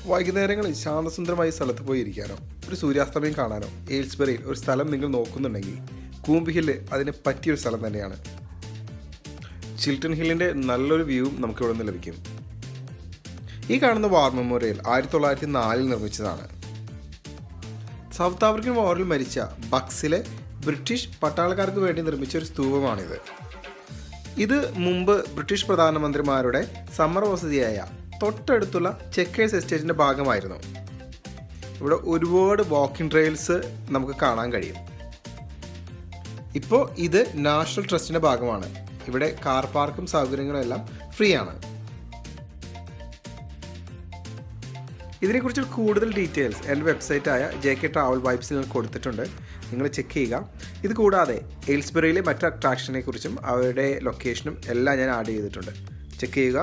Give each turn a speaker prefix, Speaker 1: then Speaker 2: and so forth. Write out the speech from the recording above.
Speaker 1: വൈകുന്നേരങ്ങളിൽ ശാന്തസുന്ദരമായ സ്ഥലത്ത് പോയി ഇരിക്കാനോ ഒരു സൂര്യാസ്തമയം കാണാനോ എയിൽസ്ബറിയിൽ ഒരു സ്ഥലം നിങ്ങൾ നോക്കുന്നുണ്ടെങ്കിൽ കൂംബ് ഹില്ല് അതിന് പറ്റിയൊരു സ്ഥലം തന്നെയാണ്. ചിൽട്ടൺ ഹില്ലിൻ്റെ നല്ലൊരു വ്യൂവും നമുക്കിവിടെ നിന്ന് ലഭിക്കും. ഈ കാണുന്ന വാർ മെമ്മോറിയൽ 1904 നിർമ്മിച്ചതാണ്. സൗത്ത് ആഫ്രിക്കൻ വാറിൽ മരിച്ച ബക്സിലെ ബ്രിട്ടീഷ് പട്ടാളക്കാർക്ക് വേണ്ടി നിർമ്മിച്ച ഒരു സ്തൂപമാണിത്. ഇത് മുമ്പ് ബ്രിട്ടീഷ് പ്രധാനമന്ത്രിമാരുടെ സമ്മർ വസതിയായ തൊട്ടടുത്തുള്ള ചെക്കേഴ്സ് എസ്റ്റേറ്റിൻ്റെ ഭാഗമായിരുന്നു. ഇവിടെ ഒരുപാട് വാക്കിംഗ് ട്രെയിൽസ് നമുക്ക് കാണാൻ കഴിയും. ഇപ്പോൾ ഇത് നാഷണൽ ട്രസ്റ്റിൻ്റെ ഭാഗമാണ്. ഇവിടെ കാർ പാർക്കും സൗകര്യങ്ങളും എല്ലാം ഫ്രീ ആണ്. ഇതിനെക്കുറിച്ച് കൂടുതൽ ഡീറ്റെയിൽസ് എൻ്റെ വെബ്സൈറ്റായ JK ട്രാവൽ വൈബ്സിൽ ഞാൻ കൊടുത്തിട്ടുണ്ട്. നിങ്ങൾ ചെക്ക് ചെയ്യുക. ഇത് കൂടാതെ എയിൽസ്ബറിയിലെ മറ്റ് അട്രാക്ഷനെ കുറിച്ചും അവരുടെ ലൊക്കേഷനും എല്ലാം ഞാൻ ആഡ് ചെയ്തിട്ടുണ്ട്. ചെക്ക് ചെയ്യുക.